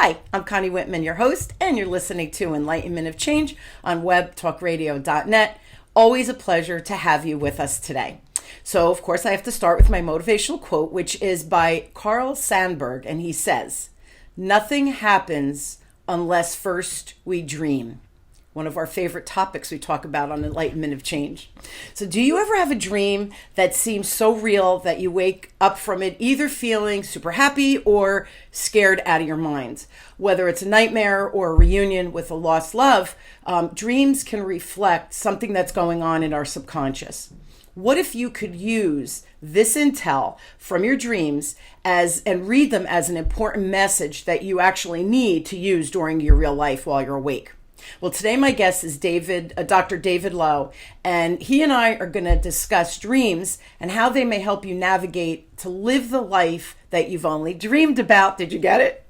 Hi, I'm Connie Whitman, your host, and you're listening to Enlightenment of Change on webtalkradio.net. Always a pleasure to have you with us today. So, of course, I have to start with my motivational quote, which is by Carl Sandburg, and he says, "Nothing happens unless first we dream." One of our favorite topics we talk about on Enlightenment of Change. So do you ever have a dream that seems so real that you wake up from it either feeling super happy or scared out of your mind? Whether it's a nightmare or a reunion with a lost love, dreams can reflect something that's going on in our subconscious. What if you could use this intel from your dreams and read them as an important message that you actually need to use during your real life while you're awake? Well, today my guest is Dr. David Lowe, and he and I are going to discuss dreams and how they may help you navigate to live the life that you've only dreamed about. Did you get it?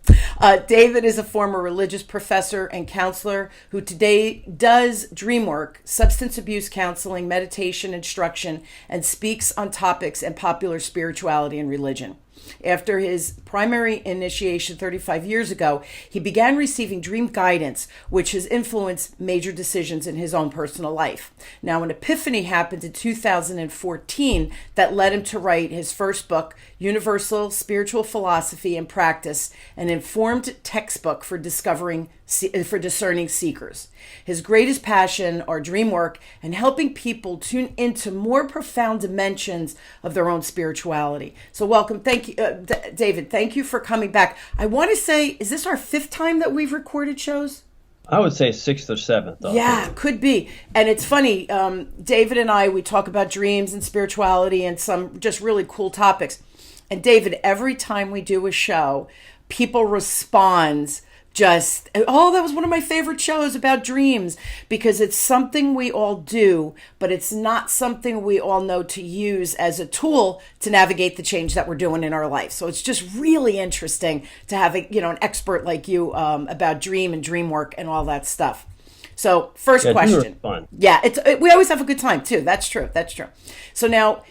David is a former religious professor and counselor who today does dreamwork, substance abuse counseling, meditation instruction, and speaks on topics in popular spirituality and religion. After his primary initiation 35 years ago, he began receiving dream guidance, which has influenced major decisions in his own personal life. Now, an epiphany happened in 2014 that led him to write his first book, Universal Spiritual Philosophy and Practice, an informed textbook for discerning seekers. His greatest passion are dreamwork and helping people tune into more profound dimensions of their own spirituality. So welcome. Thank you, David. Thank you for coming back. I want to say, is this our fifth time that we've recorded shows? I would say sixth or seventh. Yeah, could be. And it's funny, David and I, we talk about dreams and spirituality and some just really cool topics. And David, every time we do a show, people respond just, oh, that was one of my favorite shows about dreams, because it's something we all do, but it's not something we all know to use as a tool to navigate the change that we're doing in our life. So it's just really interesting to have an expert like you about dream and dream work and all that stuff. So first question. Fun. Yeah, we always have a good time too. That's true. So now,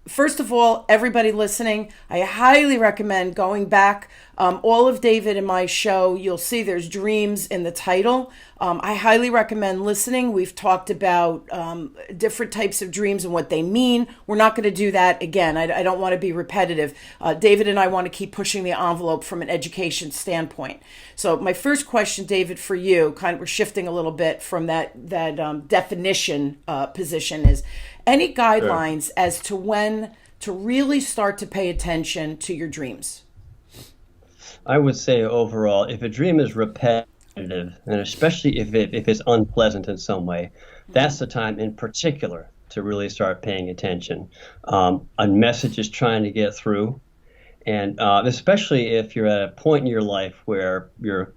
first of all, everybody listening, I highly recommend going back. All of David and my show, you'll see there's dreams in the title. I highly recommend listening. We've talked about different types of dreams and what they mean. We're not going to do that again. I don't want to be repetitive. David and I want to keep pushing the envelope from an education standpoint. So my first question, David, for you, we're shifting a little bit from that definition position, is any guidelines as to when to really start to pay attention to your dreams? I would say overall, if a dream is repetitive, and especially if it's unpleasant in some way, that's the time in particular to really start paying attention. A message is trying to get through, and especially if you're at a point in your life where your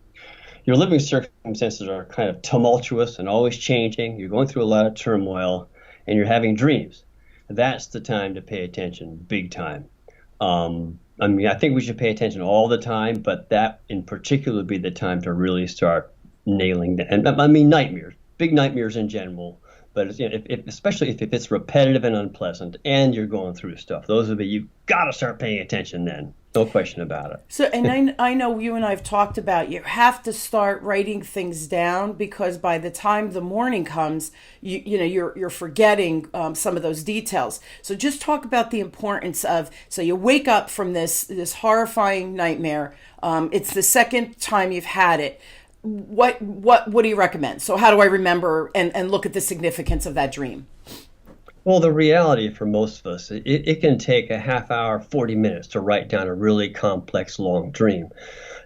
living circumstances are kind of tumultuous and always changing, you're going through a lot of turmoil, and you're having dreams, that's the time to pay attention, big time. I think we should pay attention all the time, but that in particular would be the time to really start nailing that. And nightmares, big nightmares in general, but especially if it's repetitive and unpleasant and you're going through stuff, you've got to start paying attention then. No question about it. So, and I know you and I have talked about, you have to start writing things down, because by the time the morning comes, you're forgetting some of those details. So just talk about the importance of, so you wake up from this horrifying nightmare. It's the second time you've had it. What do you recommend? So how do I remember and look at the significance of that dream? Well, the reality for most of us, it can take a half hour, 40 minutes to write down a really complex, long dream.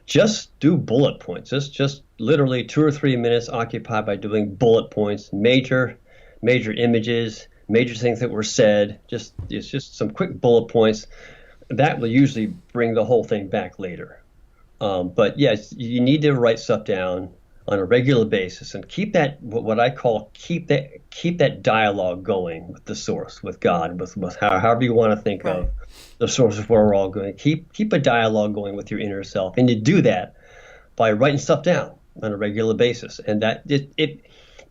Just do bullet points. Just literally 2 or 3 minutes occupied by doing bullet points, major images, major things that were said. It's just some quick bullet points. That will usually bring the whole thing back later. But yes, you need to write stuff down on a regular basis and keep that dialogue going with the source, with God, with however you want to think of the source of where we're all going. Keep a dialogue going with your inner self, and you do that by writing stuff down on a regular basis. And that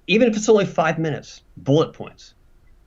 even if it's only 5 minutes, bullet points,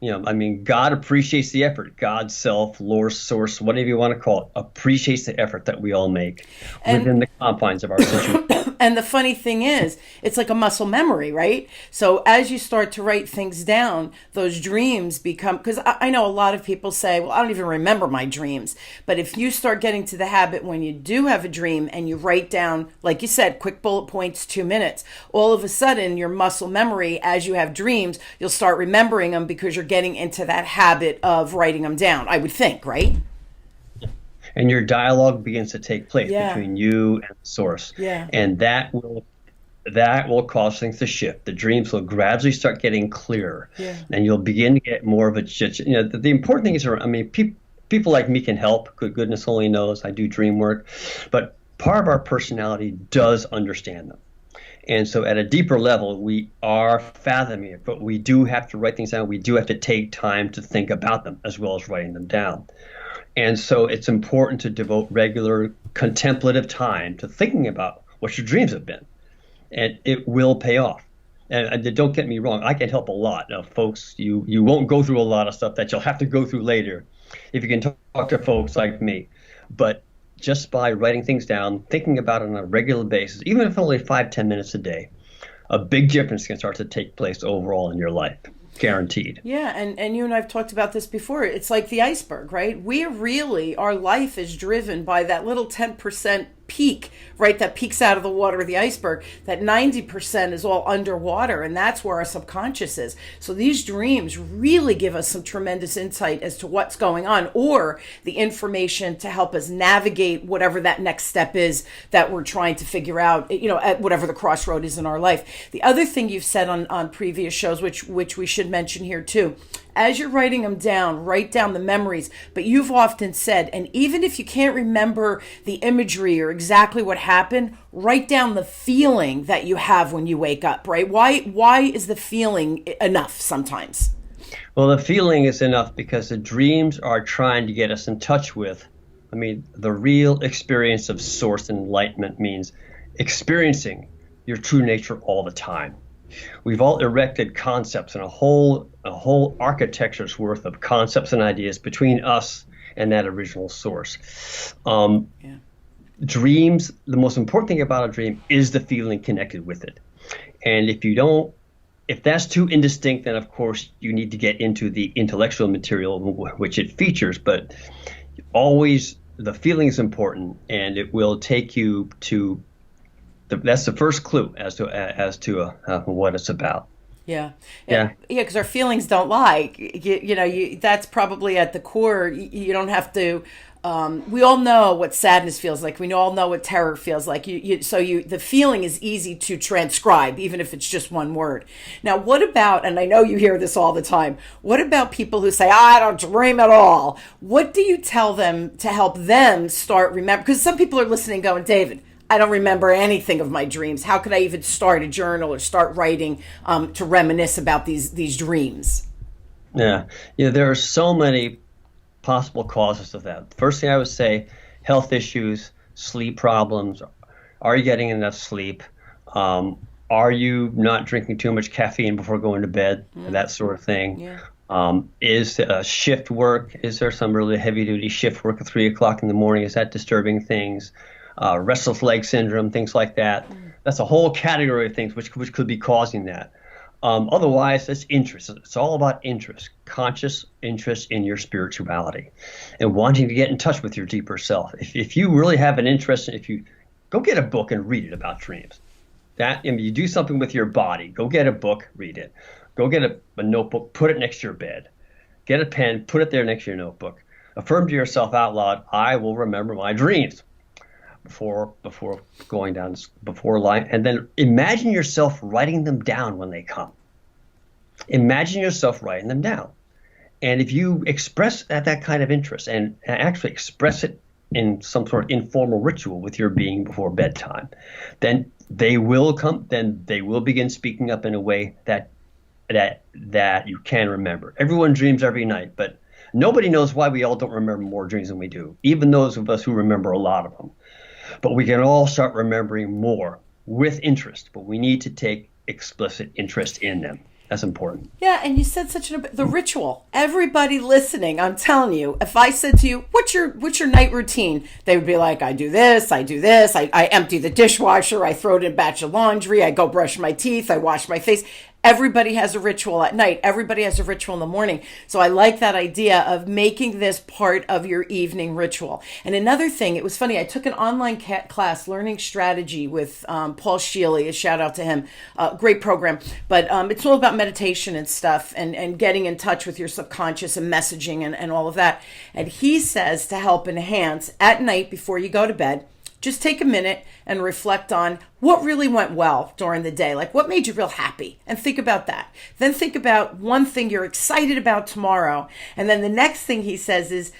I mean, God appreciates the effort. God, self, Lord, source, whatever you want to call it, appreciates the effort that we all make And within the confines of our situation. and the funny thing is, it's like a muscle memory, right? So as you start to write things down, those dreams become, because I know a lot of people say, well, I don't even remember my dreams. But if you start getting to the habit when you do have a dream and you write down, like you said, quick bullet points, 2 minutes, all of a sudden your muscle memory, as you have dreams, you'll start remembering them because you're getting into that habit of writing them down, I would think, right? And your dialogue begins to take place Yeah. between you and the source. Yeah. And that will cause things to shift. The dreams will gradually start getting clearer. Yeah. And you'll begin to get more of a, the important thing is, I mean, people like me can help. Good goodness only knows I do dream work. But part of our personality does understand them. And so at a deeper level, we are fathoming it, but we do have to write things down. We do have to take time to think about them as well as writing them down. And so it's important to devote regular contemplative time to thinking about what your dreams have been. And it will pay off. And don't get me wrong, I can help a lot. Now, folks, you won't go through a lot of stuff that you'll have to go through later if you can talk to folks like me. But just by writing things down, thinking about it on a regular basis, even if only 5-10 minutes a day, a big difference can start to take place overall in your life. Guaranteed. Yeah, and you and I've talked about this before. It's like the iceberg, right? Our life is driven by that little 10% peak, right? That peeks out of the water of the iceberg. That 90% is all underwater, and that's where our subconscious is. So these dreams really give us some tremendous insight as to what's going on, or the information to help us navigate whatever that next step is that we're trying to figure out, at whatever the crossroad is in our life. The other thing you've said on previous shows, which we should mention here too, as you're writing them down, write down the memories. But you've often said, and even if you can't remember the imagery or exactly what happened, write down the feeling that you have when you wake up, right? Why is the feeling enough sometimes? Well, the feeling is enough because the dreams are trying to get us in touch with, the real experience of source enlightenment means experiencing your true nature all the time. We've all erected concepts and a whole architecture's worth of concepts and ideas between us and that original source. Dreams, the most important thing about a dream is the feeling connected with it. And if that's too indistinct, then of course you need to get into the intellectual material which it features, but always the feeling is important, and it will take you to that's the first clue as to what it's about. Yeah, because our feelings don't lie. That's probably at the core. You don't have to. We all know what sadness feels like. We all know what terror feels like. The feeling is easy to transcribe, even if it's just one word. Now, what about? And I know you hear this all the time. What about people who say, "I don't dream at all"? What do you tell them to help them start remember? Because some people are listening, going, "David, I don't remember anything of my dreams. How could I even start a journal or start writing to reminisce about these dreams?" Yeah, there are so many possible causes of that. First thing I would say, health issues, sleep problems. Are you getting enough sleep? Are you not drinking too much caffeine before going to bed? That sort of thing. Yeah. Is shift work? Is there some really heavy-duty shift work at 3 o'clock in the morning? Is that disturbing things? Restless leg syndrome, things like that. That's a whole category of things which could be causing that. Otherwise, it's interest. It's all about interest, conscious interest in your spirituality and wanting to get in touch with your deeper self. If you really have an interest, if you go get a book and read it about dreams. You do something with your body. Go get a book, read it. Go get a notebook, put it next to your bed. Get a pen, put it there next to your notebook. Affirm to yourself out loud, "I will remember my dreams." Before going down, before lying, and then imagine yourself writing them down when they come. Imagine yourself writing them down. And if you express that kind of interest and actually express it in some sort of informal ritual with your being before bedtime, then they will come, then they will begin speaking up in a way that you can remember. Everyone dreams every night, but nobody knows why we all don't remember more dreams than we do, even those of us who remember a lot of them. But we can all start remembering more with interest, but we need to take explicit interest in them. That's important. Yeah, and you said the ritual. Everybody listening, I'm telling you, if I said to you, what's your night routine? They would be like, I do this, I empty the dishwasher, I throw it in a batch of laundry, I go brush my teeth, I wash my face. Everybody has a ritual at night. Everybody has a ritual in the morning. So I like that idea of making this part of your evening ritual. And another thing, it was funny, I took an online class, Learning Strategy, with Paul Sheely, a shout out to him. Great program. But it's all about meditation and stuff and getting in touch with your subconscious and messaging and all of that. And he says to help enhance at night before you go to bed, just take a minute and reflect on what really went well during the day. Like what made you real happy? And think about that. Then think about one thing you're excited about tomorrow. And then the next thing he says is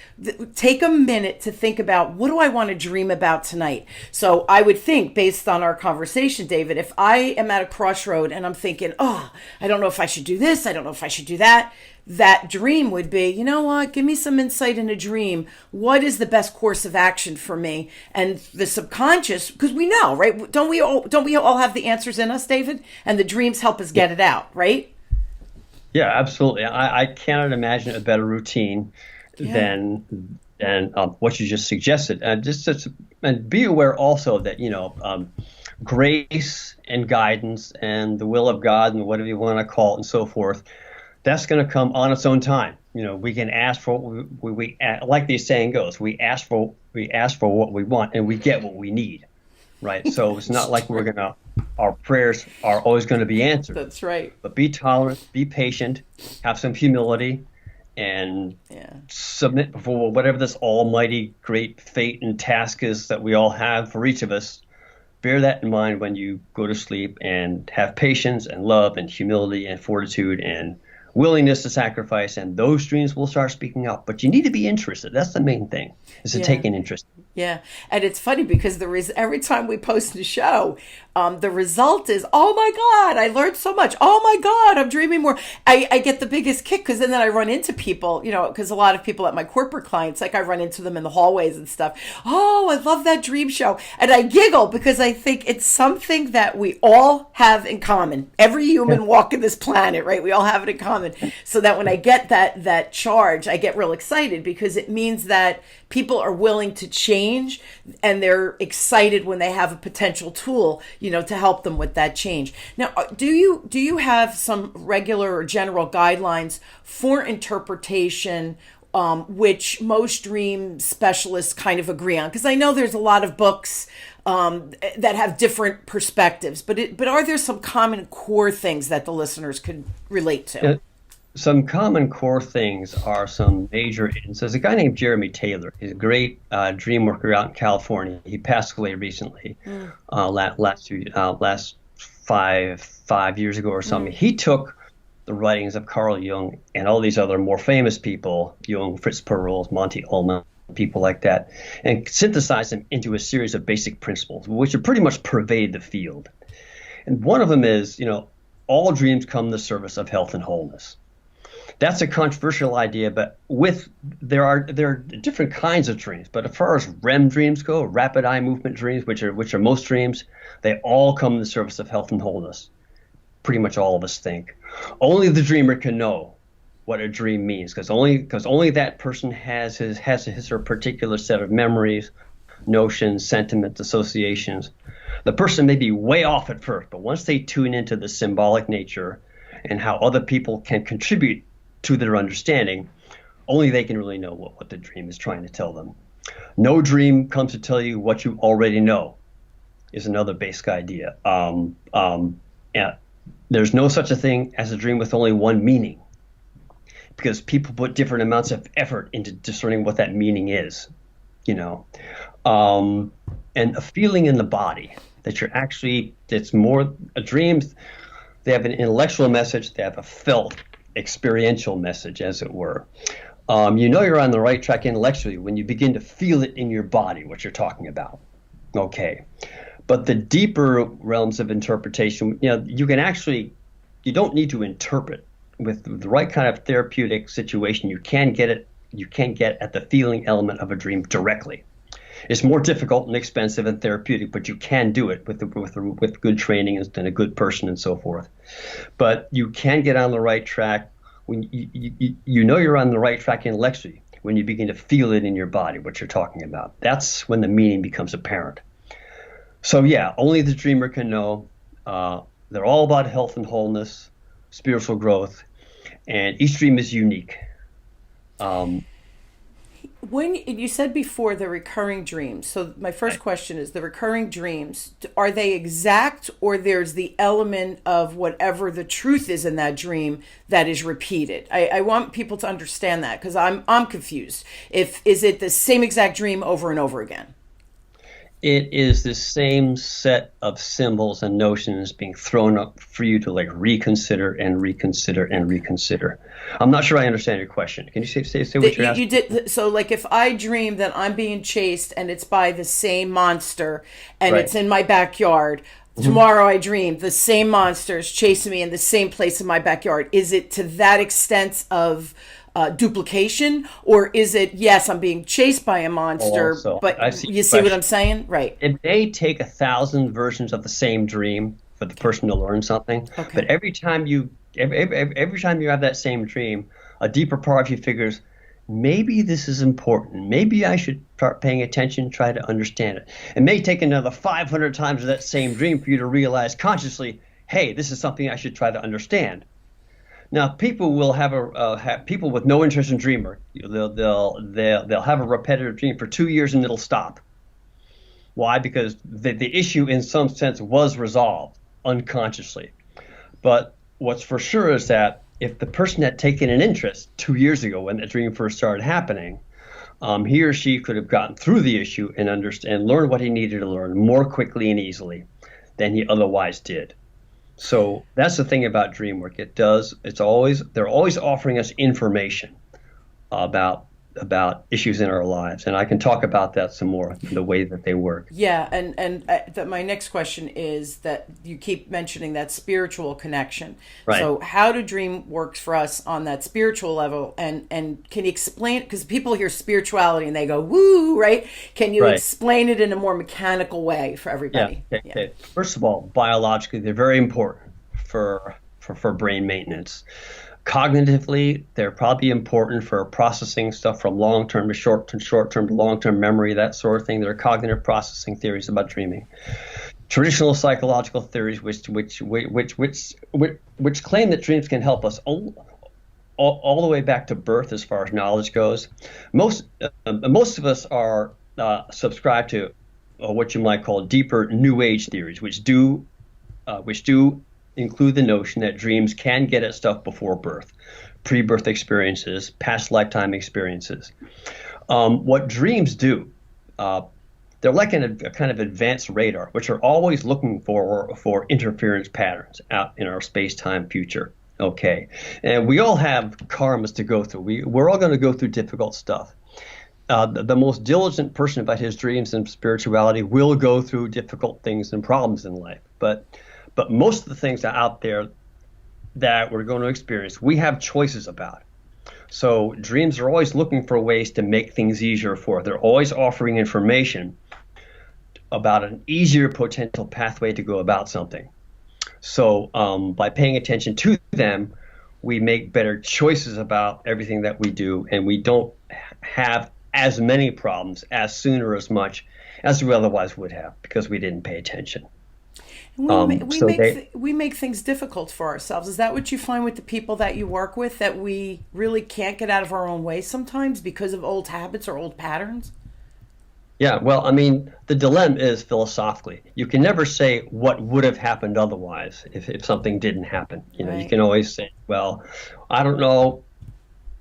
take a minute to think about, what do I want to dream about tonight? So I would think, based on our conversation, David, if I am at a crossroad and I'm thinking, oh, I don't know if I should do this, I don't know if I should do that, that dream would be, you know what, give me some insight in a dream. What is the best course of action for me? And the subconscious, because we know, right? Don't we all have the answers in us, David? And the dreams help us get it out, right? Yeah, absolutely. I cannot imagine a better routine than what you just suggested. And be aware also that, grace and guidance and the will of God and whatever you want to call it and so forth, that's going to come on its own time. We can ask for we like the saying goes, we ask for what we want and we get what we need, right? So it's not like our prayers are always going to be answered. That's right. But be tolerant, be patient, have some humility, and submit before whatever this almighty great fate and task is that we all have for each of us. Bear that in mind when you go to sleep, and have patience and love and humility and fortitude and willingness to sacrifice, and those dreams will start speaking up. But you need to be interested. That's the main thing, is to take an interest. Yeah. And it's funny because every time we post a show, the result is, oh my God, I learned so much. Oh my God, I'm dreaming more. I get the biggest kick because then I run into people, because a lot of people at my corporate clients, like I run into them in the hallways and stuff. Oh, I love that dream show. And I giggle because I think it's something that we all have in common. Every human walking this planet, right? We all have it in common. So that when I get that charge, I get real excited because it means that people are willing to change and they're excited when they have a potential tool, to help them with that change. Now, do you have some regular or general guidelines for interpretation, which most dream specialists kind of agree on? Because I know there's a lot of books that have different perspectives, but are there some common core things that the listeners could relate to? Yeah. Some common core things are some major. There's a guy named Jeremy Taylor. He's a great dream worker out in California. He passed away recently, last 5 years ago or something. He took the writings of Carl Jung and all these other more famous people, Jung, Fritz Perls, Monty Ullman, people like that, and synthesized them into a series of basic principles, which have pretty much pervade the field. And one of them is, all dreams come in the service of health and wholeness. That's a controversial idea, but there are different kinds of dreams. But as far as REM dreams go, rapid eye movement dreams, which are most dreams, they all come in the service of health and wholeness. Pretty much all of us think. Only the dreamer can know what a dream means, because only that person has his or particular set of memories, notions, sentiments, associations. The person may be way off at first, but once they tune into the symbolic nature and how other people can contribute to their understanding, only they can really know what the dream is trying to tell them. No dream comes to tell you what you already know, is another basic idea. There's no such a thing as a dream with only one meaning, because people put different amounts of effort into discerning what that meaning is, and a feeling in the body that it's more a dream. They have an intellectual message, they have a felt experiential message, as it were. You're on the right track intellectually when you begin to feel it in your body, what you're talking about. Okay. But the deeper realms of interpretation, you don't need to interpret. With the right kind of therapeutic situation, you can get at the feeling element of a dream directly. It's more difficult and expensive and therapeutic, but you can do it with good training and a good person and so forth. But you can get on the right track when you know you're on the right track intellectually when you begin to feel it in your body, what you're talking about. That's when the meaning becomes apparent. So yeah, only the dreamer can know. They're all about health and wholeness, spiritual growth, and each dream is unique. When you said before the recurring dreams, so my first question is the recurring dreams, are they exact, or there's the element of whatever the truth is in that dream that is repeated? I want people to understand that, because I'm confused. Is it the same exact dream over and over again? It is the same set of symbols and notions being thrown up for you to like reconsider and reconsider and reconsider. I'm not sure I understand your question. Can you say what you're asking? You did. So like if I dream that I'm being chased and it's by the same monster and Right. it's in my backyard, tomorrow I dream the same monster is chasing me in the same place in my backyard. Is it to that extent of duplication, or is it, yes, I'm being chased by a monster, Also, but I see you your see what question. I'm saying? Right. It may take 1,000 versions of the same dream for the person to learn something, Okay. but every time you have that same dream, a deeper part of you figures, maybe this is important. Maybe I should start paying attention, try to understand it. It may take another 500 times of that same dream for you to realize consciously, hey, this is something I should try to understand. Now, people will have people with no interest in dreamer. They'll have a repetitive dream for 2 years and it'll stop. Why? Because the issue, in some sense, was resolved unconsciously. But what's for sure is that if the person had taken an interest 2 years ago when the dream first started happening, he or she could have gotten through the issue and understand, learn what he needed to learn more quickly and easily than he otherwise did. So that's the thing about dream work. They're always offering us information about issues in our lives, and I can talk about that some more, the way that they work. Yeah, and my next question is that you keep mentioning that spiritual connection. Right. So how do dream works for us on that spiritual level? And can you explain? Because people hear spirituality and they go woo, right? Can you Right. explain it in a more mechanical way for Yeah. everybody? Okay, okay. First of all, biologically, they're very important for brain maintenance. Cognitively, they're probably important for processing stuff from long-term to short-term to long-term memory, that sort of thing. There are cognitive processing theories about dreaming. Traditional psychological theories, which claim that dreams can help us all the way back to birth, as far as knowledge goes. Most of us are subscribed to what you might call deeper New Age theories, which do include the notion that dreams can get at stuff before birth, pre-birth experiences, past lifetime experiences. What dreams do, they're like a kind of advanced radar, which are always looking for interference patterns out in our space-time future. Okay, and we all have karmas to go through. We're all going to go through difficult stuff. The most diligent person about his dreams and spirituality will go through difficult things and problems in life, but most of the things out there that we're going to experience, we have choices about. So dreams are always looking for ways to make things easier for us. They're always offering information about an easier potential pathway to go about something. So by paying attention to them, we make better choices about everything that we do, and we don't have as many problems as soon or as much as we otherwise would have because we didn't pay attention. We make things difficult for ourselves. Is that what you find with the people that you work with, that we really can't get out of our own way sometimes because of old habits or old patterns? Yeah, well, I mean, the dilemma is philosophically, you can never say what would have happened otherwise if something didn't happen. You know, Right. you can always say, well, I don't know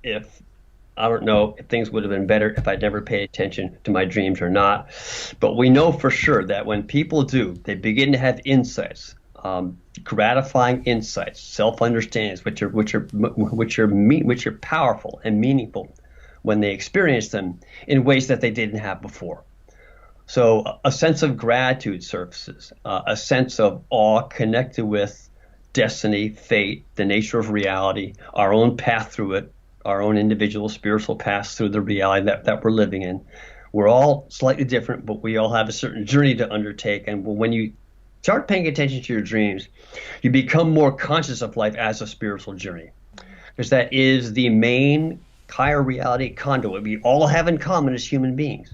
if things would have been better if I'd never paid attention to my dreams or not. But we know for sure that when people do, they begin to have insights, gratifying insights, self-understandings, which are powerful and meaningful when they experience them in ways that they didn't have before. So a sense of gratitude surfaces, a sense of awe connected with destiny, fate, the nature of reality, our own path through it, our own individual spiritual paths through the reality that we're living in. We're all slightly different, but we all have a certain journey to undertake. And when you start paying attention to your dreams, you become more conscious of life as a spiritual journey, because that is the main higher reality conduit we all have in common as human beings.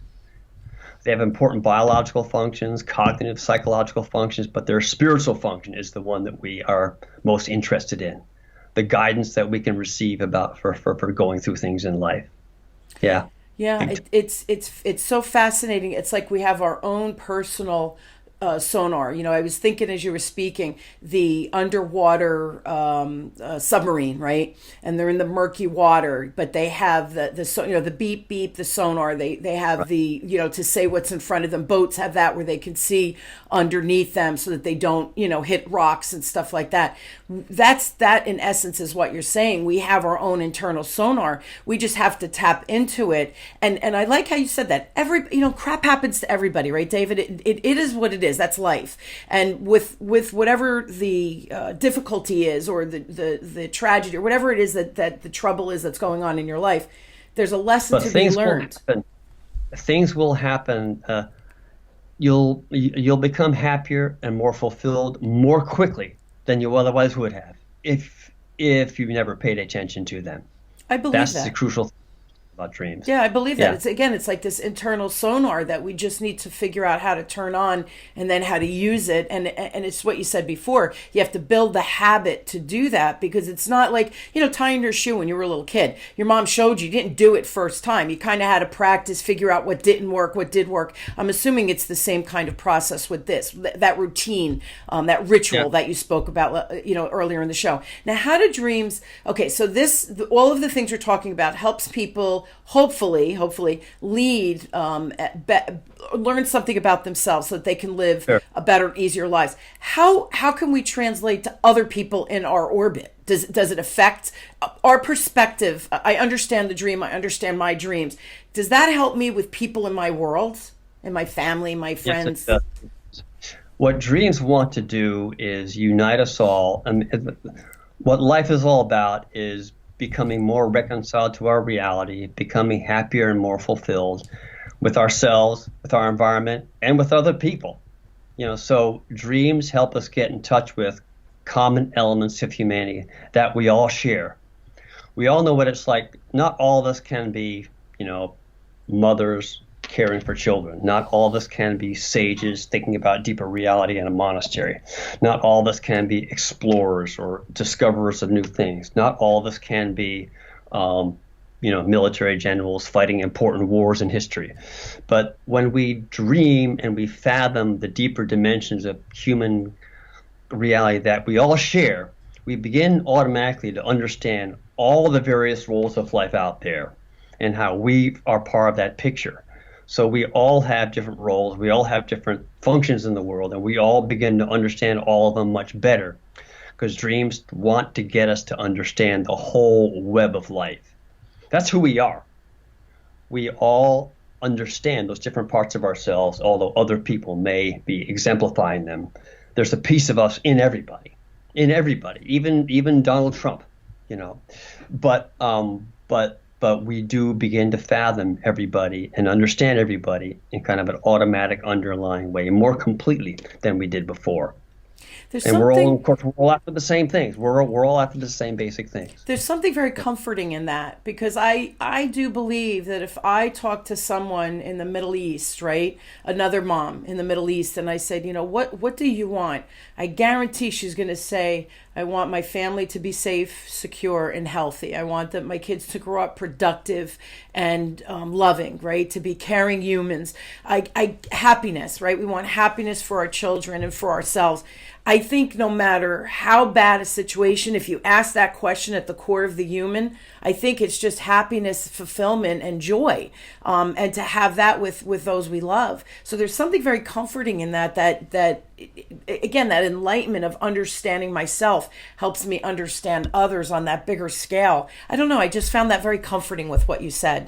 They have important biological functions, cognitive, psychological functions, but their spiritual function is the one that we are most interested in. The guidance that we can receive about for going through things in life. Yeah. Yeah, it's so fascinating. It's like we have our own personal sonar. You know, I was thinking as you were speaking, the underwater submarine, right? And they're in the murky water, but they have the beep beep, the sonar. They have Right. the, to say what's in front of them. Boats have that where they can see underneath them so that they don't, hit rocks and stuff like that. That in essence is what you're saying. We have our own internal sonar. We just have to tap into it. And I like how you said that. Crap happens to everybody, right, David? It is what it is. That's life. And with whatever the difficulty is, or the tragedy, or whatever it is that the trouble is that's going on in your life, there's a lesson But to be things will learned. happen. Things will happen. You'll become happier and more fulfilled more quickly than you otherwise would have if you never paid attention to them. I believe That's the that. crucial thing about dreams. Yeah, I believe that. Yeah. It's like this internal sonar that we just need to figure out how to turn on, and then how to use it. And it's what you said before. You have to build the habit to do that, because it's not like, tying your shoe when you were a little kid. Your mom showed you didn't do it first time. You kind of had to practice, figure out what didn't work, what did work. I'm assuming it's the same kind of process with this, that routine, that ritual Yeah. that you spoke about, earlier in the show. Now, how do dreams, okay, so all of the things you're talking about helps people hopefully lead, learn something about themselves so that they can live Sure. a better, easier lives. How can we translate to other people in our orbit? Does it affect our perspective? I understand the dream. I understand my dreams. Does that help me with people in my world, in my family, my Yes, friends? it does. What dreams want to do is unite us all. And what life is all about is becoming more reconciled to our reality, becoming happier and more fulfilled with ourselves, with our environment, and with other people. So dreams help us get in touch with common elements of humanity that we all share. We all know what it's like. Not all of us can be, mothers caring for children. Not all of us can be sages thinking about deeper reality in a monastery. Not all of us can be explorers or discoverers of new things. Not all of us can be, military generals fighting important wars in history. But when we dream and we fathom the deeper dimensions of human reality that we all share, we begin automatically to understand all the various roles of life out there and how we are part of that picture. So we all have different roles, we all have different functions in the world, and we all begin to understand all of them much better, because dreams want to get us to understand the whole web of life. That's who we are. We all understand those different parts of ourselves, although other people may be exemplifying them. There's a piece of us in everybody, even Donald Trump, But we do begin to fathom everybody and understand everybody in kind of an automatic underlying way, more completely than we did before. There's And we're all, something of course, we're all after the same things. We're all after the same basic things. There's something very comforting in that, because I do believe that if I talk to someone in the Middle East, right, another mom in the Middle East, and I said, what do you want? I guarantee she's going to say, I want my family to be safe, secure, and healthy. I want my kids to grow up productive and loving, right, to be caring humans. Happiness, right? We want happiness for our children and for ourselves. I think no matter how bad a situation, if you ask that question at the core of the human, I think it's just happiness, fulfillment, and joy, and to have that with those we love. So there's something very comforting in that again, that enlightenment of understanding myself helps me understand others on that bigger scale. I don't know. I just found that very comforting with what you said.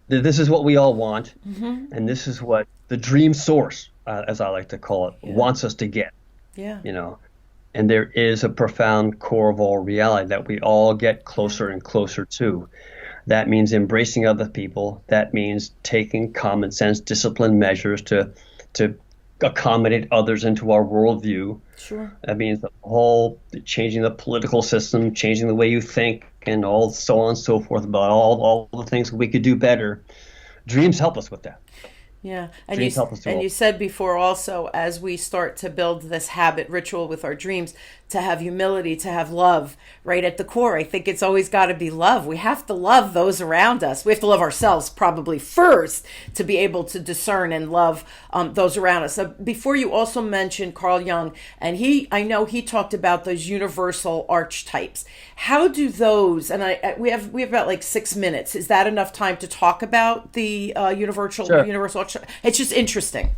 This is what we all want, and this is what the dream source, as I like to call it, wants us to get. Yeah. And there is a profound core of all reality that we all get closer and closer to. That means embracing other people. That means taking common sense, disciplined measures to accommodate others into our worldview. Sure. That means the whole changing the political system, changing the way you think, and all so on and so forth about all the things we could do better. Dreams help us with that. Yeah, Dreams help us do all. you said before also, as we start to build this habit ritual with our dreams, to have humility, to have love right at the core. I think it's always got to be love. We have to love those around us. We have to love ourselves probably first to be able to discern and love those around us. So before, you also mentioned Carl Jung, and I know he talked about those universal archetypes. How do those? And we have about like 6 minutes. Is that enough time to talk about the universal Sure. universal? It's just interesting.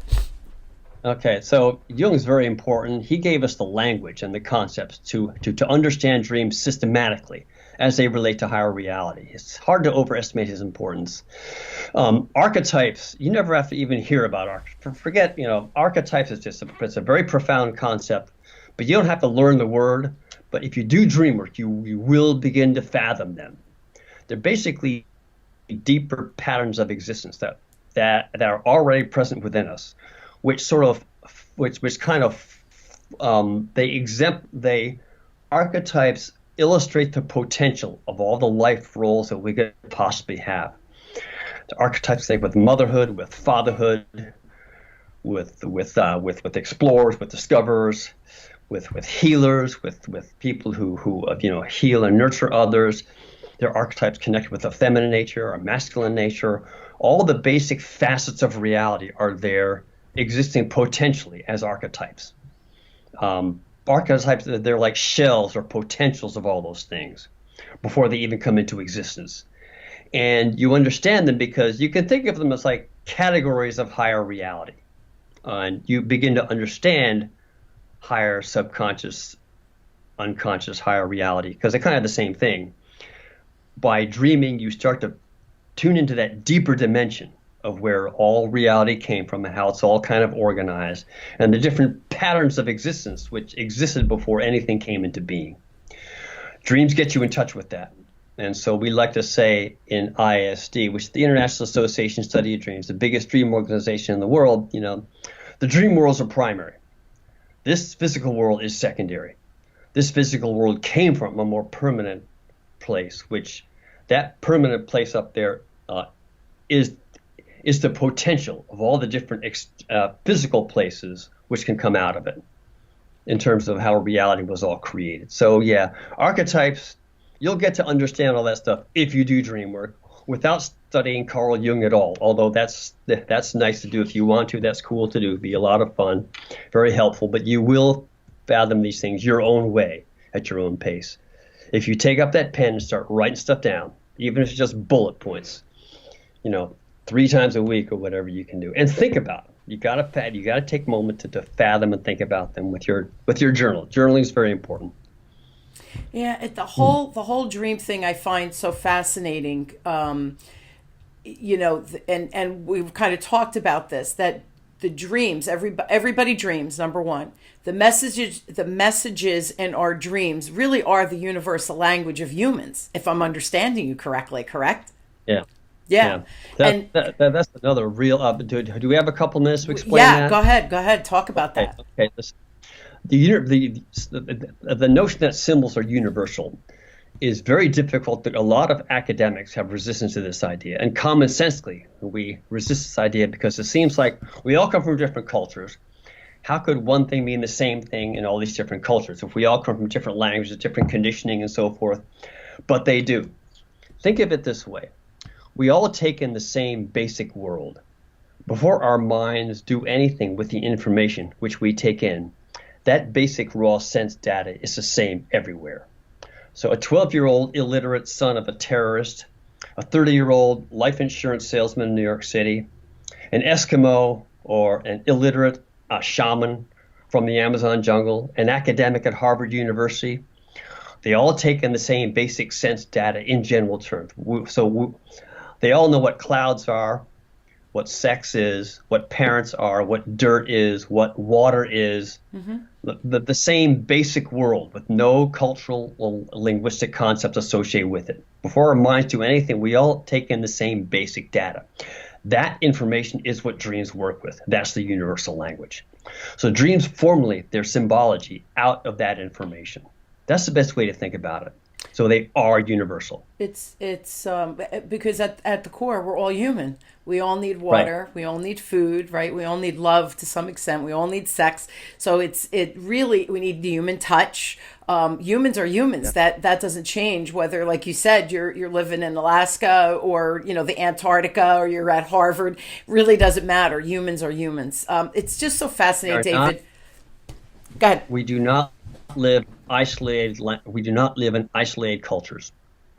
Okay, so Jung's very important. He gave us the language and the concepts to understand dreams systematically as they relate to higher reality. It's hard to overestimate his importance. Archetypes, you never have to even hear about archetypes. Forget, archetypes is it's a very profound concept, but you don't have to learn the word. But if you do dream work, you will begin to fathom them. They're basically deeper patterns of existence that are already present within us, which archetypes illustrate the potential of all the life roles that we could possibly have. The archetypes say with motherhood, with fatherhood, with explorers, with discoverers, with healers, with people who heal and nurture others. There are archetypes connected with a feminine nature, a masculine nature. All the basic facets of reality are there, existing potentially as archetypes. Archetypes, they're like shells or potentials of all those things before they even come into existence. And you understand them because you can think of them as like categories of higher reality. And you begin to understand higher subconscious, unconscious, higher reality, because they're kind of the same thing. By dreaming, you start to tune into that deeper dimension of where all reality came from and how it's all kind of organized, and the different patterns of existence which existed before anything came into being. Dreams get you in touch with that. And so we like to say in ISD, which is the International Association Study of Dreams, the biggest dream organization in the world, the dream worlds are primary. This physical world is secondary. This physical world came from a more permanent place, which that permanent place up there is the potential of all the different physical places which can come out of it in terms of how reality was all created. So yeah, archetypes, you'll get to understand all that stuff if you do dream work without studying Carl Jung at all, although that's nice to do if you want to. That's cool to do. It'd be a lot of fun, very helpful, but you will fathom these things your own way at your own pace. If you take up that pen and start writing stuff down, even if it's just bullet points, 3 times a week or whatever you can do, and think about it. You gotta take a moment to fathom and think about them with your journal. Journaling is very important. Yeah, the whole dream thing I find so fascinating. And we've kind of talked about this, that the dreams, everybody dreams, number one. The messages in our dreams really are the universal language of humans, if I'm understanding you correctly, correct? Yeah. Yeah. That's another real do we have a couple minutes to explain that? Yeah, go ahead. Talk about that. Okay. The notion that symbols are universal is very difficult. A lot of academics have resistance to this idea, and commonsensically we resist this idea because it seems like we all come from different cultures. How could one thing mean the same thing in all these different cultures if we all come from different languages, different conditioning, and so forth? But they do. Think of it this way. We all take in the same basic world. Before our minds do anything with the information which we take in, that basic raw sense data is the same everywhere. So a 12-year-old illiterate son of a terrorist, a 30-year-old life insurance salesman in New York City, an Eskimo or an illiterate shaman from the Amazon jungle, an academic at Harvard University, they all take in the same basic sense data in general terms. They all know what clouds are, what sex is, what parents are, what dirt is, what water is. Mm-hmm. the same basic world with no cultural or linguistic concepts associated with it. Before our minds do anything, we all take in the same basic data. That information is what dreams work with. That's the universal language. So dreams formulate their symbology out of that information. That's the best way to think about it. So they are universal. It's because at the core we're all human. We all need Right. water. We all need food, right? We all need love to some extent. We all need sex. So it really we need the human touch. Humans are humans. That doesn't change whether, like you said, you're living in Alaska or the Antarctica or you're at Harvard. Really doesn't matter. Humans are humans. It's just so fascinating, We are not David. Go ahead. we do not live isolated. We do not live in isolated cultures.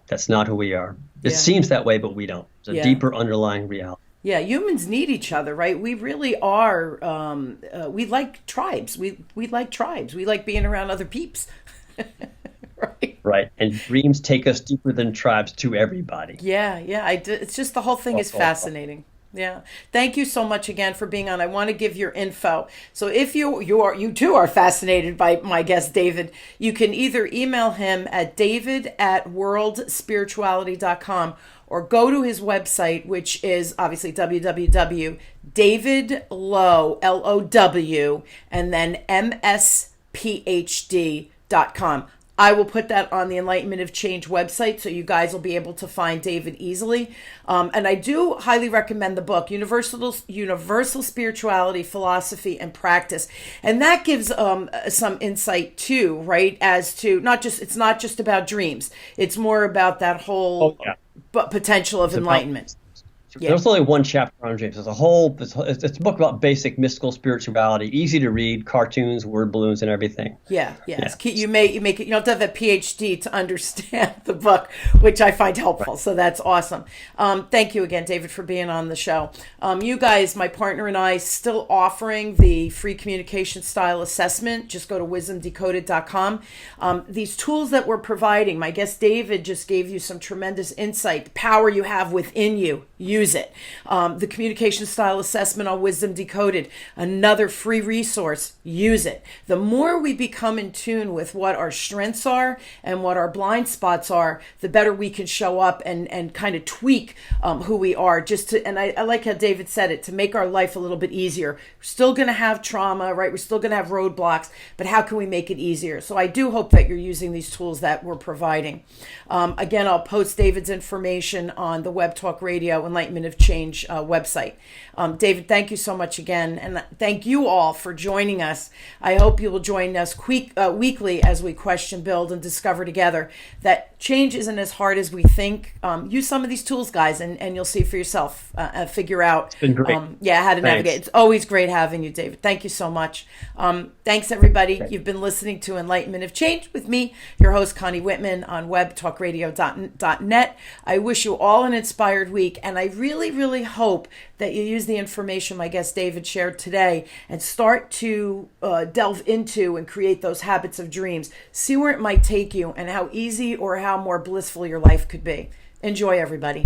That's not who we are. It Yeah. seems that way, but we don't. It's a Yeah. deeper underlying reality. Yeah, humans need each other, right? We really are. We like tribes. We like tribes. We like being around other peeps, right? Right. And dreams take us deeper than tribes to everybody. Yeah, yeah. It's just the whole thing is fascinating. Yeah. Thank you so much again for being on. I want to give your info. So if you too are fascinated by my guest David, you can either email him at david@worldspirituality.com or go to his website, which is obviously www.davidlow, Low, and then msphd.com. I will put that on the Enlightenment of Change website so you guys will be able to find David easily. And I do highly recommend the book, Universal Spirituality, Philosophy, and Practice. And that gives some insight too, right? As to it's not just about dreams. It's more about that whole potential of enlightenment. Yeah. There's only one chapter on dreams. It's a book about basic mystical spirituality, easy to read, cartoons, word balloons, and everything. Yeah, yes. Yeah. You make it. You don't have to have a PhD to understand the book, which I find helpful. Right. So that's awesome. Thank you again, David, for being on the show. You guys, my partner and I, still offering the free communication style assessment. Just go to wisdomdecoded.com. These tools that we're providing, my guest David just gave you some tremendous insight. The power you have within you. Use it. The communication style assessment on Wisdom Decoded, another free resource. Use it. The more we become in tune with what our strengths are and what our blind spots are, the better we can show up and kind of tweak who we are. And I like how David said it, to make our life a little bit easier. We're still going to have trauma, right? We're still going to have roadblocks, but how can we make it easier? So I do hope that you're using these tools that we're providing. Again, I'll post David's information on the Web Talk Radio Enlightenment of Change website. David, thank you so much again. And thank you all for joining us. I hope you will join us weekly as we question, build, and discover together that change isn't as hard as we think. Use some of these tools, guys, and you'll see for yourself, figure out It's been great. how to navigate. It's always great having you, David. Thank you so much. Thanks, everybody. Okay. You've been listening to Enlightenment of Change with me, your host, Connie Whitman, on webtalkradio.net. I wish you all an inspired week, and I really, really hope that you use the information my guest David shared today and start to delve into and create those habits of dreams. See where it might take you and how easy or how more blissful your life could be. Enjoy, everybody.